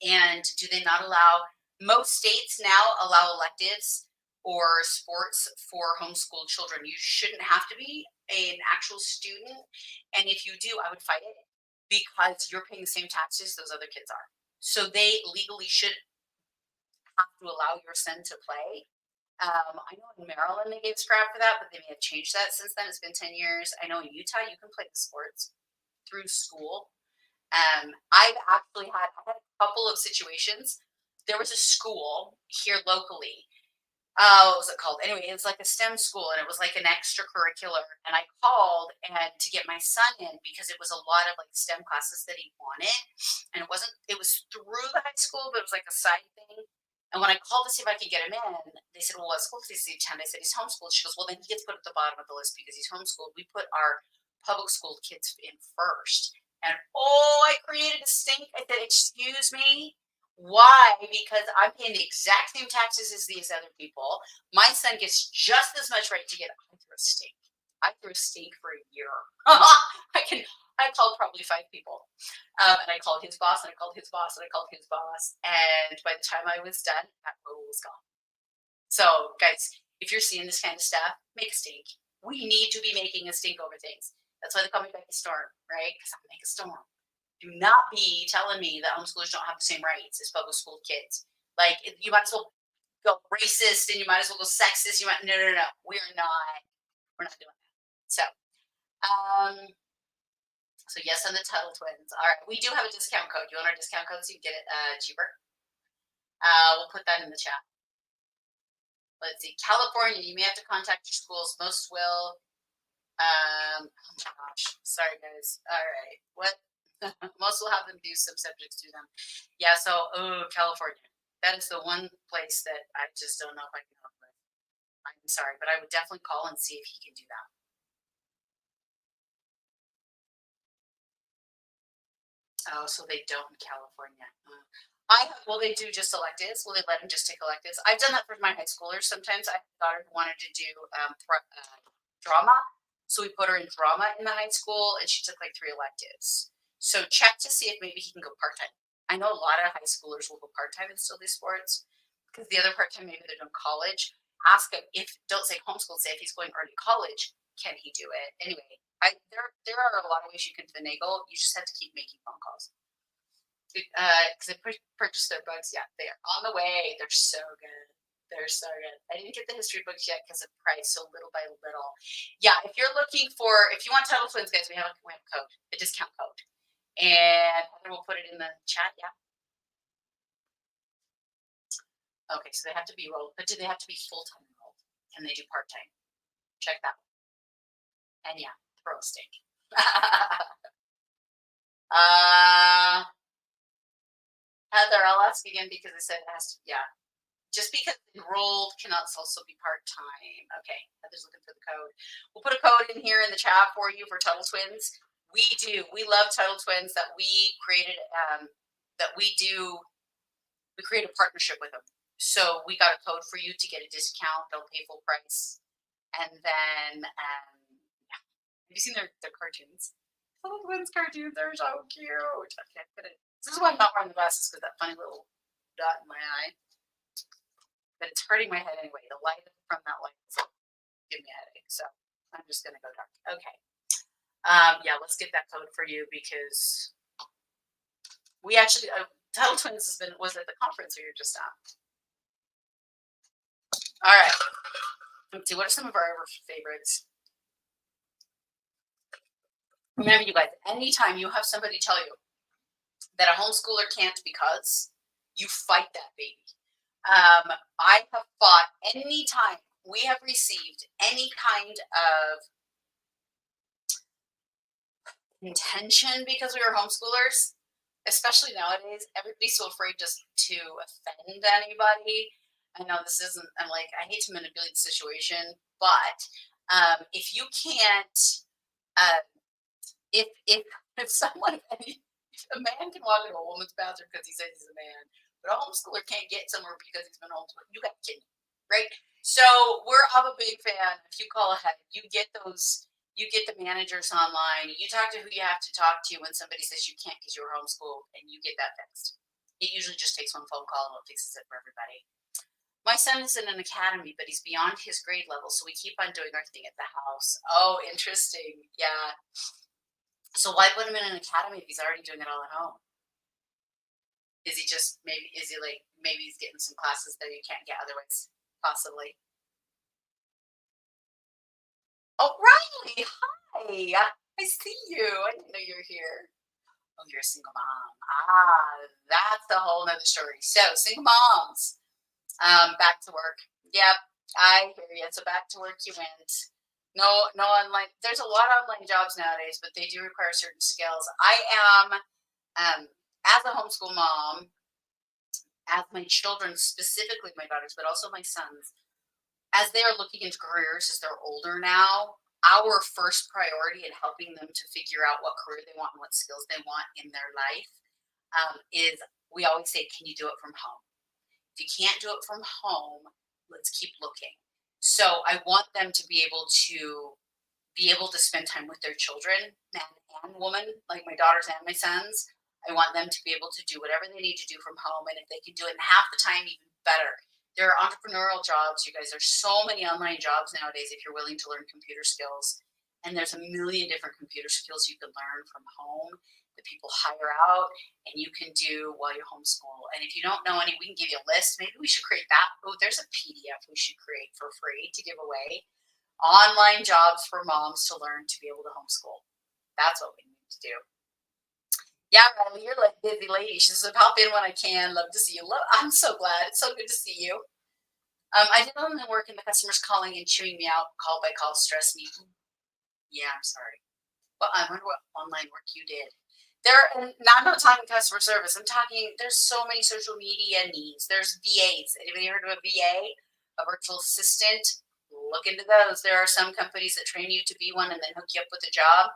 [SPEAKER 1] And do they not allow, most states now allow electives or sports for homeschooled children. You shouldn't have to be an actual student. And if you do, I would fight it because you're paying the same taxes those other kids are. So they legally should have to allow your son to play. I know in Maryland they gave scrap for that, but they may have changed that since then. It's been 10 years. I know in Utah you can play the sports through school. I've actually had a couple of situations. There was a school here locally. What was it called? Anyway, it was like a STEM school, and it was like an extracurricular. And I called and to get my son in because it was a lot of like STEM classes that he wanted, and it was through the high school, but it was like a side thing. And when I called to see if I could get him in, they said, "Well, what school does he attend?" I said, "He's homeschooled." She goes, "Well, then he gets put at the bottom of the list because he's homeschooled. We put our public school kids in first." And I created a stink. I said, "Excuse me, why?" Because I'm paying the exact same taxes as these other people. My son gets just as much right to get. I threw a stink. I threw a stink for a year. I called probably 5 people, and I called his boss, and I called his boss, and I called his boss. And by the time I was done, that rule was gone. So, guys, if you're seeing this kind of stuff, make a stink. We need to be making a stink over things. That's why they call me Becky Storm, right? Because I'm make a storm. Do not be telling me that homeschoolers don't have the same rights as public school kids. Like, you might as well go racist and you might as well go sexist. No. We're not doing that. So, So yes, on the Tuttle Twins. All right, we do have a discount code. You want our discount code so you can get it cheaper? We'll put that in the chat. Let's see. California, you may have to contact your schools. Most will. Oh my gosh. Sorry, guys. All right. What? Most will have them do some subjects to them. Yeah. So, California. That is the one place that I just don't know if I can help with. I'm sorry, but I would definitely call and see if he can do that. Oh, so they don't in California. Well, they do just electives. Well, they let them just take electives. I've done that for my high schoolers. Sometimes I have a daughter who wanted to do drama, so we put her in drama in the high school, and she took like 3 electives. So check to see if maybe he can go part time. I know a lot of high schoolers will go part time and still do sports because the other part time maybe they're doing college. Ask him if don't say homeschool. Say if he's going early college, can he do it? Anyway, there are a lot of ways you can finagle. You just have to keep making phone calls. Because I purchased their books. Yeah, they are on the way. They're so good. They're so good. I didn't get the history books yet because of price, so little by little. Yeah, if you're looking for, if you want Tuttle Twins, guys, we have a code, a discount code, and Heather will put it in the chat. Yeah. Okay, so they have to be enrolled, but do they have to be full time enrolled? Can they do part time? Check that. And yeah, throw a stink. Heather, I'll ask again because I said it has to. Yeah, just because enrolled cannot also be part-time. Okay, Heather's looking for the code. We'll put a code in here in the chat for you for Tuttle Twins. We love Tuttle Twins that we created, we create a partnership with them. So we got a code for you to get a discount. They'll pay full price. And then, yeah. Have you seen their cartoons? Tuttle Twins cartoons are so cute. Okay, this is why I'm not wearing the glasses, because that funny little dot in my eye. But it's hurting my head anyway. The light from that light is giving me a headache. So I'm just gonna go dark. Okay. Yeah, let's get that code for you because we actually Tuttle Twins was at the conference we were just at. All right. Let's see. What are some of our favorites? Remember, you guys, anytime you have somebody tell you that a homeschooler can't because, you fight that baby. I have fought any time we have received any kind of intention because we were homeschoolers, especially nowadays. Everybody's so afraid just to offend anybody. I know this isn't, I'm like, I hate to manipulate the situation, but if you can't, if someone, if a man can walk into a woman's bathroom because he says he's a man, but a homeschooler can't get somewhere because he's been homeschooled, you got to kid me, right? So I'm a big fan. If you call ahead, you get the managers online, you talk to who you have to talk to when somebody says you can't because you were homeschooled, and you get that fixed. It usually just takes one phone call and it fixes it for everybody. My son is in an academy, but he's beyond his grade level, so we keep on doing our thing at the house. Oh, interesting. Yeah. So why put him in an academy if he's already doing it all at home? Is he maybe he's getting some classes that you can't get otherwise, possibly. Oh, Riley, hi. I see you. I didn't know you were here. Oh, you're a single mom. That's a whole nother story. So, single moms, back to work. Yep, I hear you. So back to work you went. No online. There's a lot of online jobs nowadays, but they do require certain skills. I am, as a homeschool mom, as my children, specifically my daughters, but also my sons, as they are looking into careers as they're older now, our first priority in helping them to figure out what career they want and what skills they want in their life is we always say, can you do it from home? If you can't do it from home, let's keep looking. So I want them to be able to spend time with their children, man and woman, like my daughters and my sons. I want them to be able to do whatever they need to do from home, and if they can do it in half the time, even better. There are entrepreneurial jobs, you guys. There's so many online jobs nowadays if you're willing to learn computer skills. And there's a million different computer skills you can learn from home that people hire out and you can do while you homeschool. And if you don't know any, we can give you a list. Maybe we should create that. Oh, there's a PDF we should create for free to give away. Online jobs for moms to learn to be able to homeschool. That's what we need. to do. Yeah, Riley, you're like busy lady. She says, I pop in when I can. Love to see you. I'm so glad. It's so good to see you. I did online work and the customers calling and chewing me out, call by call, stress me. Yeah, I'm sorry. But I wonder what online work you did. And now I'm not talking customer service. I'm talking, there's so many social media needs. There's VAs. Anybody heard of a VA? A virtual assistant? Look into those. There are some companies that train you to be one and then hook you up with a job.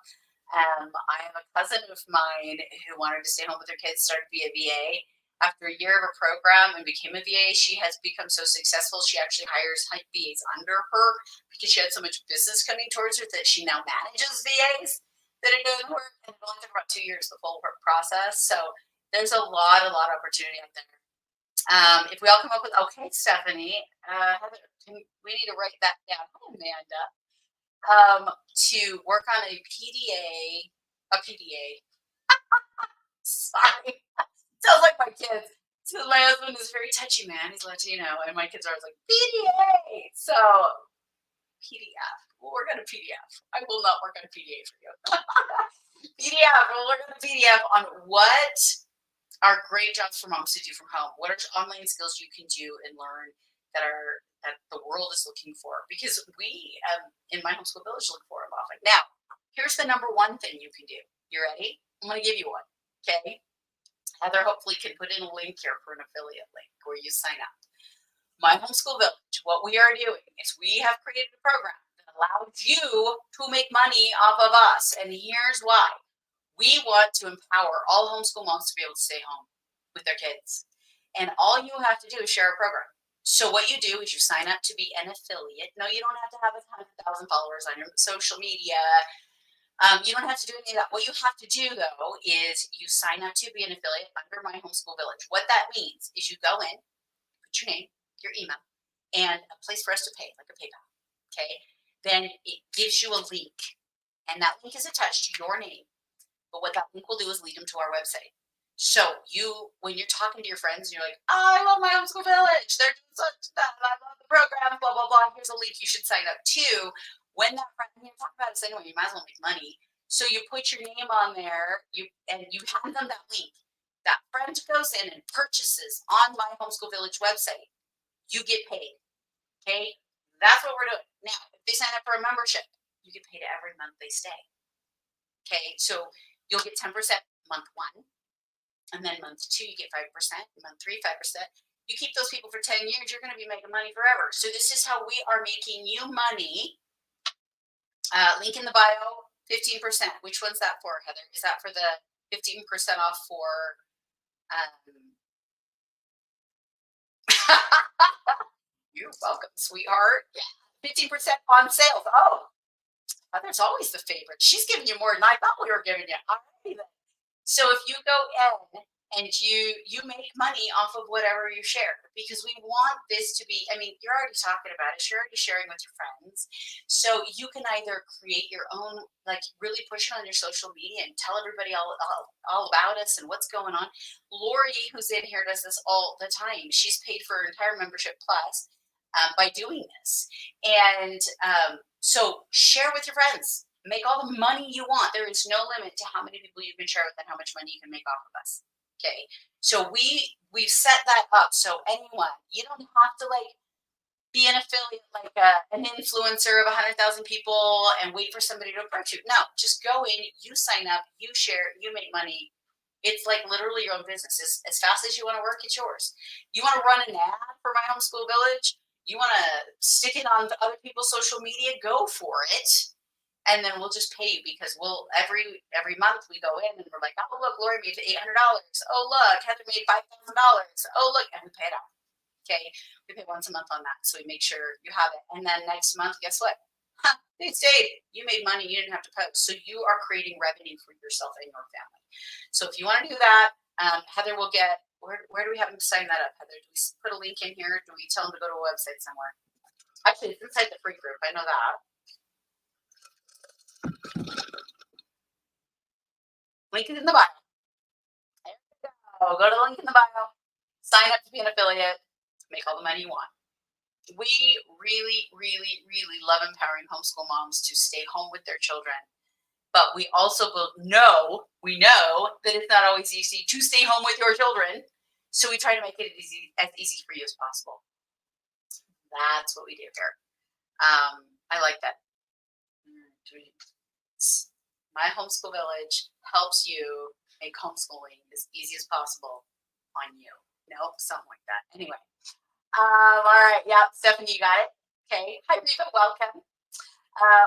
[SPEAKER 1] I have a cousin of mine who wanted to stay home with her kids, started to be a VA. After a year of a program and became a VA, she has become so successful, she actually hires VAs under her because she had so much business coming towards her that she now manages VAs that are doing work. And it only took about 2 years, the full work process. So there's a lot of opportunity out there. If we all come up with, okay, Stephanie, Heather, we need to write that down. Hi, Amanda. To work on a PDA. Sorry. Sounds like my kids. So my husband is very touchy man. He's Latino, and my kids are always like, PDA. So PDF. We'll work on a PDF. I will not work on a PDA for you. PDF. We'll work on a PDF on what are great jobs for moms to do from home. What are online skills you can do and learn that the world is looking for? Because we, in my homeschool village, look for them often. Now, here's the number one thing you can do. You ready? I'm going to give you one. Okay. Heather hopefully can put in a link here for an affiliate link where you sign up. My homeschool village, what we are doing is we have created a program that allows you to make money off of us. And here's why. We want to empower all homeschool moms to be able to stay home with their kids. And all you have to do is share a program. So what you do is you sign up to be an affiliate. No, you don't have to have 100,000 followers on your social media. You don't have to do any of that. What you have to do, though, is you sign up to be an affiliate under My Homeschool Village. What that means is you go in, put your name, your email, and a place for us to pay, like a PayPal, okay? Then it gives you a link, and that link is attached to your name. But what that link will do is lead them to our website. So when you're talking to your friends, and you're like, oh, I love My Homeschool Village. They're doing such that. I love the program, blah, blah, blah. Here's a link you should sign up to. When that friend, you talk about this anyway, you might as well make money. So you put your name on there, and you hand them that link. That friend goes in and purchases on My Homeschool Village website. You get paid. Okay? That's what we're doing. Now, if they sign up for a membership, you get paid every month they stay. Okay? So you'll get 10% month 1. And then month 2, you get 5%. Month 3, 5%. You keep those people for 10 years, you're going to be making money forever. So this is how we are making you money. Link in the bio, 15%. Which one's that for, Heather? Is that for the 15% off for You're welcome, sweetheart. Yeah. 15% on sales. Oh, Heather's always the favorite. She's giving you more than I thought we were giving you. All right, then. So if you go in and you make money off of whatever you share, because we want this to be, I mean, you're already talking about it, you're already sharing with your friends. So you can either create your own, like really push it on your social media and tell everybody all about us and what's going on. Lori, who's in here, does this all the time. She's paid for her entire membership plus by doing this. And so share with your friends. Make all the money you want. There is no limit to how many people you can share with and how much money you can make off of us. Okay. So we've set that up. So anyone, you don't have to like be an affiliate, like an influencer of 100,000 people and wait for somebody to approach you. No, just go in, you sign up, you share, you make money. It's like literally your own business. As fast as you want to work, it's yours. You want to run an ad for My Homeschool Village? You want to stick it on other people's social media? Go for it. And then we'll just pay you because we'll every month we go in and we're like, oh look, Lori made $800. Oh look, Heather made $5,000. Oh look, and we pay it out. Okay, we pay once a month on that, so we make sure you have it. And then next month, guess what? They stayed. You made money. You didn't have to post, so you are creating revenue for yourself and your family. So if you want to do that, Heather will get. Where do we have them sign that up, Heather? Do we put a link in here? Do we tell them to go to a website somewhere? Actually, it's inside the free group. I know that. Link is in the bio. There we go. Go to the link in the bio. Sign up to be an affiliate. Make all the money you want. We really, really, really love empowering homeschool moms to stay home with their children But we also know that it's not always easy to stay home with your children. So we try to make it as easy for you as possible. That's what we do here. I like that. My Homeschool Village helps you make homeschooling as easy as possible on you. Nope, something like that. Anyway. All right. Yeah, Stephanie, you got it. Okay. Hi, Reva. Welcome.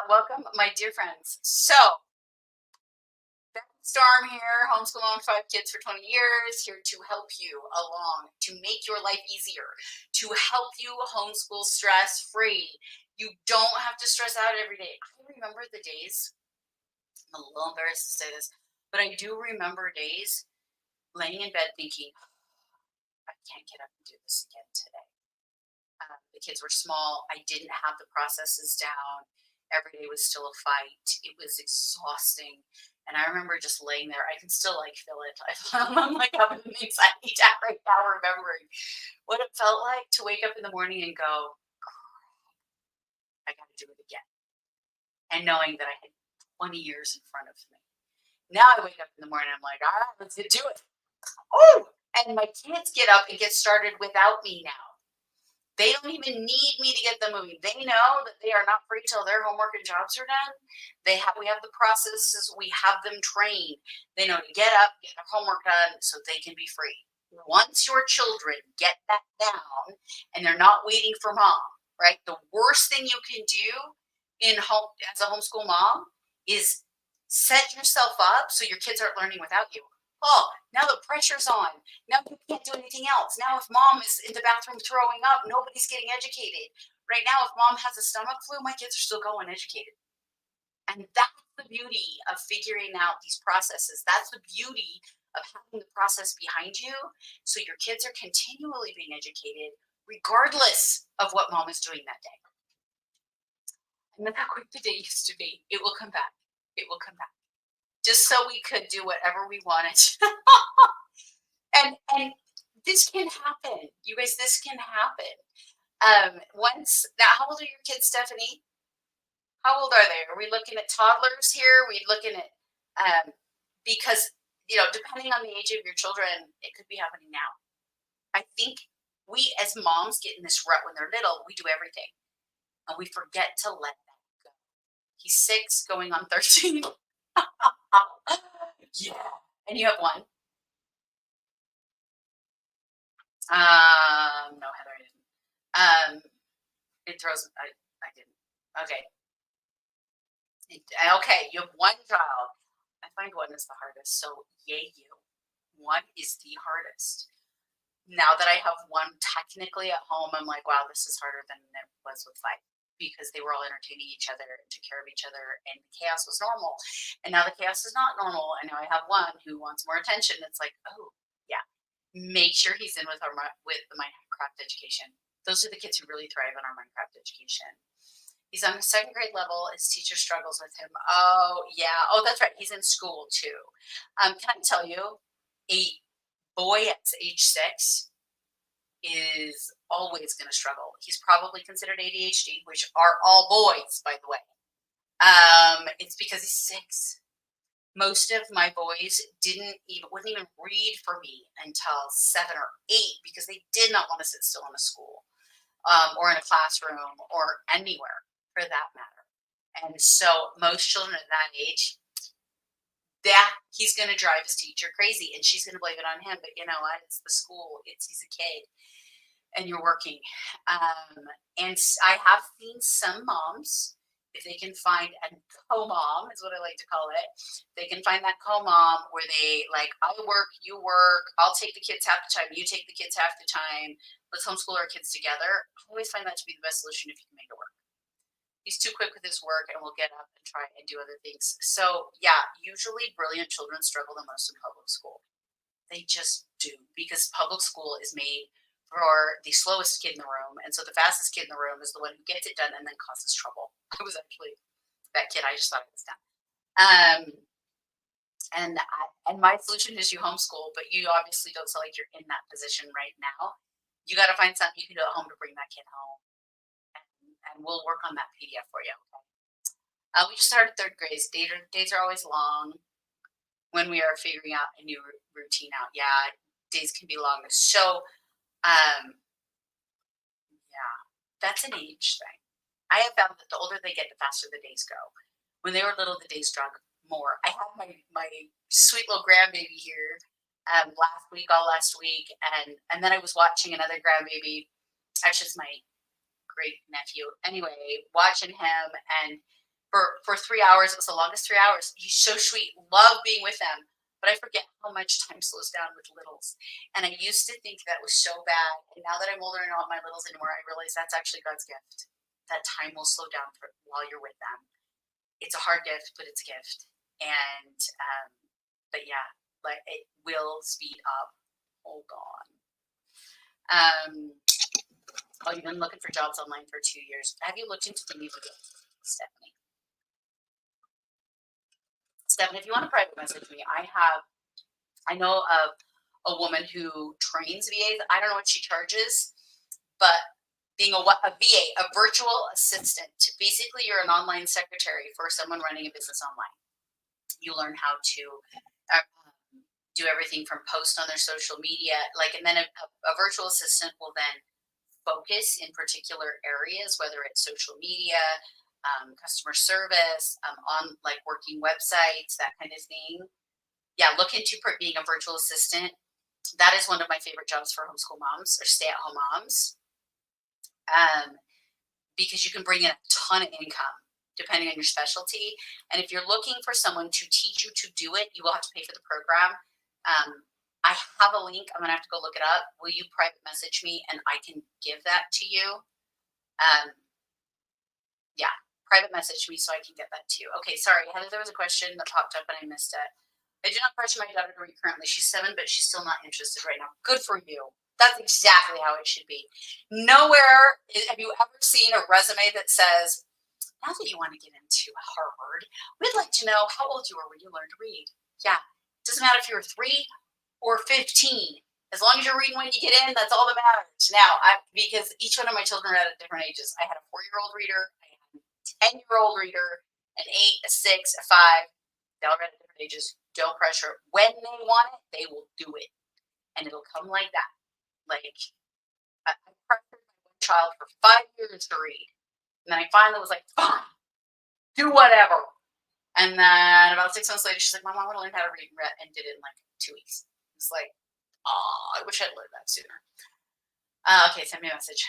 [SPEAKER 1] Welcome, my dear friends. So, Beth Storm here, homeschool mom, 5 kids for 20 years, here to help you along, to make your life easier, to help you homeschool stress-free. You don't have to stress out every day. I remember the days, I'm a little embarrassed to say this, but I do remember days laying in bed thinking, I can't get up and do this again today. The kids were small. I didn't have the processes down. Every day was still a fight. It was exhausting. And I remember just laying there. I can still like feel it. I'm like having an anxiety attack right now, remembering what it felt like to wake up in the morning and go, I got to do it again. And knowing that I had 20 years in front of me. Now I wake up in the morning, I'm like, all right, let's do it. Oh, and my kids get up and get started without me now. They don't even need me to get them moving. They know that they are not free till their homework and jobs are done. We have the processes. We have them trained. They know to get up, get their homework done so they can be free. Once your children get that down and they're not waiting for mom, right? The worst thing you can do as a homeschool mom is set yourself up so your kids aren't learning without you. Oh, now the pressure's on. Now you can't do anything else. Now if mom is in the bathroom throwing up, nobody's getting educated. Right now, if mom has a stomach flu, my kids are still going educated. And that's the beauty of figuring out these processes. That's the beauty of having the process behind you. So your kids are continually being educated regardless of what mom is doing that day. And that's how quick the day used to be. It will come back. It will come back. Just so we could do whatever we wanted. and this can happen. You guys, this can happen. Now, how old are your kids, Stephanie? How old are they? Are we looking at toddlers here? Are we looking at, because, depending on the age of your children, it could be happening now. I think we as moms get in this rut when they're little, we do everything. And we forget to let that go. He's 6 going on 13. Yeah. And you have 1? No, Heather, I didn't. It throws, I didn't. Okay. Okay, you have 1 child. I find 1 is the hardest, so yay you. 1 is the hardest. Now that I have 1 technically at home, I'm like, wow, this is harder than it was with 5. Because they were all entertaining each other and took care of each other, and the chaos was normal. And now the chaos is not normal, and now I have 1 who wants more attention. It's like, oh yeah, make sure he's in with the Minecraft education. Those are the kids who really thrive on our Minecraft education. He's on the 2nd grade level. His teacher struggles with him. Oh yeah. Oh, that's right. He's in school too. Can I tell you, a boy at age 6 is always going to struggle. He's probably considered ADHD, which are all boys, by the way. It's because he's 6. Most of my boys wouldn't even read for me until 7 or 8 because they did not want to sit still in a school or in a classroom or anywhere for that matter. And so most children at that age, he's going to drive his teacher crazy and she's going to blame it on him. But you know what? It's the school. He's a kid. And you're working. And I have seen some moms, if they can find a co-mom, is what I like to call it. They can find that co-mom where they like, I work, you work, I'll take the kids half the time, you take the kids half the time. Let's homeschool our kids together. I always find that to be the best solution if you can make it work. He's too quick with his work and will get up and try and do other things. So yeah, usually brilliant children struggle the most in public school. They just do, because public school is made for the slowest kid in the room, and so the fastest kid in the room is the one who gets it done and then causes trouble. I was actually that kid. I just thought it was done. And my solution is you homeschool, but you obviously don't feel like you're in that position right now. You got to find something you can do at home to bring that kid home, and we'll work on that PDF for you. Okay? We just started third grade. Days are always long when we are figuring out a new routine out. Yeah, days can be long. So, um, yeah, that's an age thing. I have found that the older they get, the faster the days go. When they were little, the days drug more. I had my sweet little grandbaby here all last week, and then I was watching another grandbaby. Actually, it's my great nephew. Anyway, watching him, and for 3 hours, it was the longest 3 hours. He's so sweet. Love being with them. But I forget how much time slows down with littles. And I used to think that was so bad. And now that I'm older and I don't have my littles anymore, I realize that's actually God's gift. That time will slow down while you're with them. It's a hard gift, but it's a gift. And but yeah, like it will speed up. Hold on. Oh, you've been looking for jobs online for 2 years. Have you looked into the new video, Stephanie? Stephanie, if you want to private message me, I know of a woman who trains VAs. I don't know what she charges, but being a VA, a virtual assistant, basically you're an online secretary for someone running a business online. You learn how to do everything from post on their social media, and then a virtual assistant will then focus in particular areas, whether it's social media, customer service, on working websites, that kind of thing. Yeah, look into being a virtual assistant. That is one of my favorite jobs for homeschool moms or stay-at-home moms, because you can bring in a ton of income depending on your specialty. And if you're looking for someone to teach you to do it, you will have to pay for the program. I have a link. I'm gonna have to go look it up. Will you private message me and I can give that to you? Yeah, private message me so I can get that to you. Okay, sorry, Heather, there was a question that popped up and I missed it. I do not pressure my daughter to read currently. She's 7, but she's still not interested right now. Good for you. That's exactly how it should be. Nowhere have you ever seen a resume that says, now that you want to get into Harvard, we'd like to know how old you were when you learned to read. Yeah, it doesn't matter if you were 3 or 15. As long as you're reading when you get in, that's all that matters. Now, because each one of my children are at different ages. I had a 4-year-old reader, I had a 10-year-old reader, an 8, a 6, a 5. They all read at different ages. Don't pressure. When they want it, they will do it. And it'll come like that. I pressured my child for 5 years to read. And then I finally was like, fine, do whatever. And then about 6 months later, she's like, Mom, I want to learn how to read, and did it in 2 weeks. It's like, oh, I wish I'd learned that sooner. Okay, send me a message.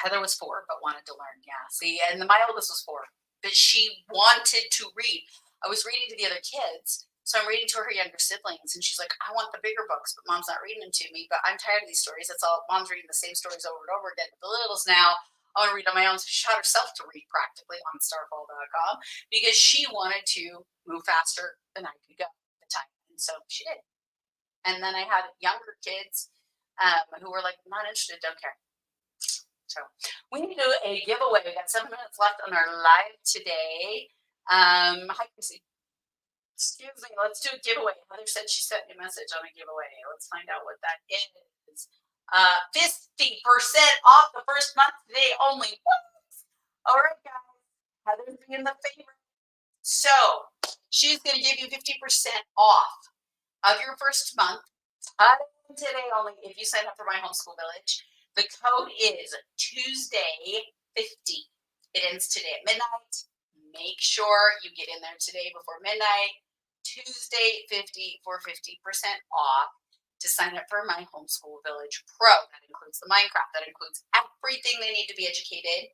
[SPEAKER 1] Heather was 4, but wanted to learn. Yeah, see, and my oldest was 4, but she wanted to read. I was reading to the other kids, so I'm reading to her younger siblings, and she's like, I want the bigger books, but Mom's not reading them to me, but I'm tired of these stories. That's all. Mom's reading the same stories over and over again. The littles now, I want to read on my own. So she taught herself to read practically on starfall.com because she wanted to move faster than I could go at the time. And so she did. And then I had younger kids who were like, not interested, don't care. So we need to do a giveaway. We got 7 minutes left on our live today. Hi, Chrissy. Excuse me, let's do a giveaway. Heather said she sent me a message on a giveaway. Let's find out what that is. 50% off the first month today only. All right, guys. Heather's being the favorite. So she's going to give you 50% off of your first month today only if you sign up for My Homeschool Village. The code is Tuesday 50. It ends today at midnight. Make sure you get in there today before midnight. Tuesday 50 for 50% off to sign up for My Homeschool Village Pro. That includes the Minecraft. That includes everything they need to be educated.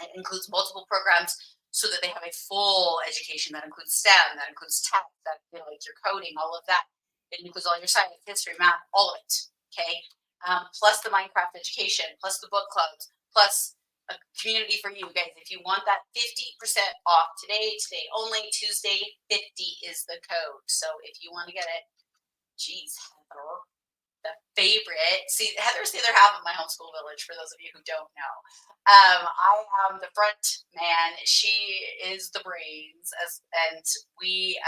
[SPEAKER 1] It includes multiple programs so that they have a full education. That includes STEM. That includes tech. That your coding, all of that. It includes all your science, history, math, all of it. Okay, plus the Minecraft education, plus the book clubs, plus a community for you guys. If you want that 50% off today only, Tuesday 50 is the code. So if you want to get it, geez, Heather, the favorite. See, Heather's the other half of My Homeschool Village, for those of you who don't know. I am the front man. She is the brains, and we,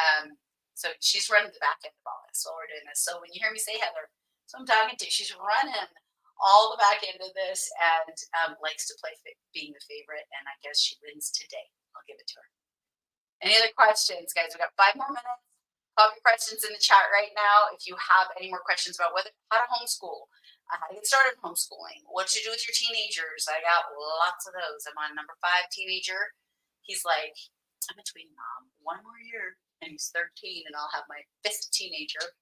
[SPEAKER 1] so she's running the back end of all this while we're doing this. So when you hear me say Heather, so I'm talking to, she's running all the back end of this and likes to play being the favorite, and I guess she wins today. I'll give it to her. Any other questions, guys? We've got 5 more minutes. Pop your questions in the chat right now if you have any more questions about how to homeschool, how to get started homeschooling, what to do with your teenagers. I got lots of those. I'm on number 5 teenager. He's like, I'm between 1 more year, and he's 13, and I'll have my 5th teenager.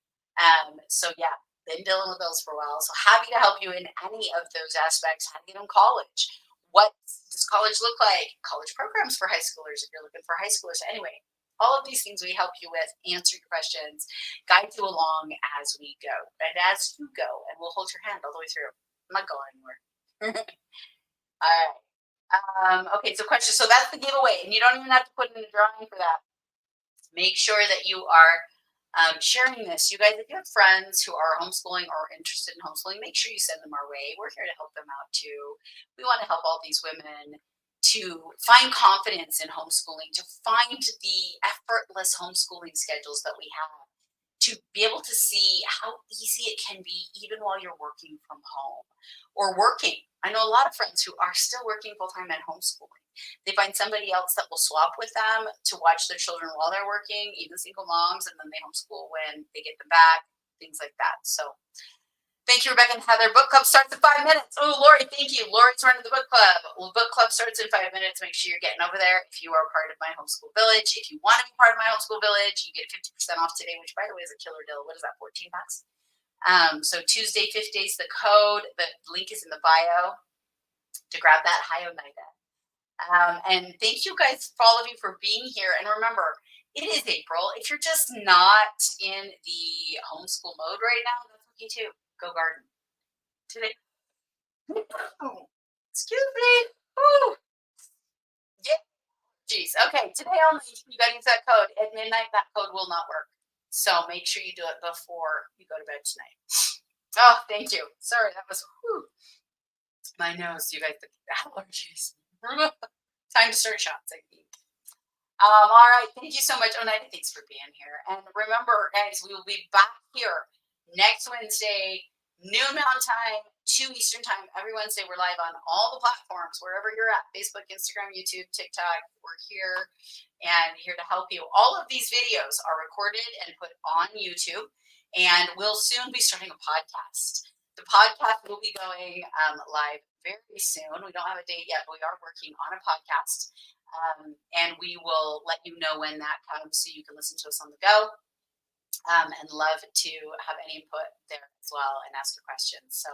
[SPEAKER 1] So yeah, been dealing with those for a while. So happy to help you in any of those aspects. How to get them college. What does college look like? College programs for high schoolers if you're looking for high schoolers. Anyway, all of these things we help you with, answer your questions, guide you along as we go. And as you go, and we'll hold your hand all the way through. I'm not going anywhere. All right. Okay, so questions. So that's the giveaway. And you don't even have to put in a drawing for that. Make sure that you are sharing this. You guys, if you have friends who are homeschooling or interested in homeschooling, make sure you send them our way. We're here to help them out too. We want to help all these women to find confidence in homeschooling, to find the effortless homeschooling schedules that we have, to be able to see how easy it can be even while you're working from home or working. I know a lot of friends who are still working full-time and homeschooling. They find somebody else that will swap with them to watch their children while they're working, even single moms, and then they homeschool when they get them back, things like that. So thank you, Rebecca and Heather. Book club starts in 5 minutes. Oh, Lori, thank you. Lori's running the book club. Well, book club starts in 5 minutes. Make sure you're getting over there if you are part of my homeschool village. If you want to be part of my homeschool village, you get 50% off today, which, by the way, is a killer deal. What is that, 14 bucks? So Tuesday, 5 days, the code. The link is in the bio to grab that High Oneida. And thank you guys, for all of you, for being here. And remember, it is April. If you're just not in the homeschool mode right now, that's okay too. Go garden. Today, excuse me. Ooh. Yeah. Jeez. Okay. Today only, you gotta use that code. At midnight, that code will not work. So make sure you do it before you go to bed tonight. Oh, thank you. Sorry, that was my nose. You guys, the allergies. Time to start shots, I think. All right. Thank you so much, Oneida. Thanks for being here. And remember, guys, we will be back here next Wednesday, noon Mountain Time, 2 Eastern Time. Every Wednesday, we're live on all the platforms, wherever you're at, Facebook, Instagram, YouTube, TikTok. We're here and here to help you. All of these videos are recorded and put on YouTube, and we'll soon be starting a podcast. The podcast will be going live very soon. We don't have a date yet, but we are working on a podcast. And we will let you know when that comes so you can listen to us on the go. And love to have any input there as well and ask your questions. So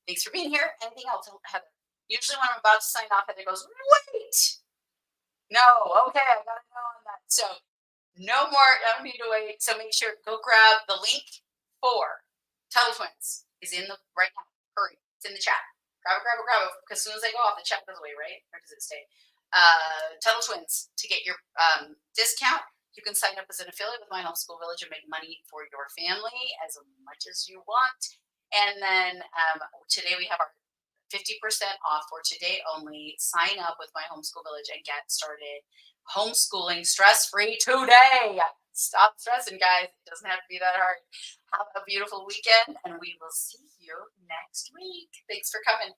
[SPEAKER 1] thanks for being here. Anything else, Heather? Usually when I'm about to sign off, Heather goes, wait. No, okay, I got to know on that. So no more, I don't need to wait. So make sure, go grab the link for Tuttle Twins. Is in the right now. Hurry. It's in the chat. Grab it. Because as soon as I go off, the chat goes away, right? Or does it stay? Tuttle Twins. To get your discount, you can sign up as an affiliate with My Homeschool Village and make money for your family as much as you want. And then today we have our 50% off for today only. Sign up with My Homeschool Village and get started homeschooling stress-free today. Stop stressing, guys. It doesn't have to be that hard. Have a beautiful weekend, and we will see you next week. Thanks for coming.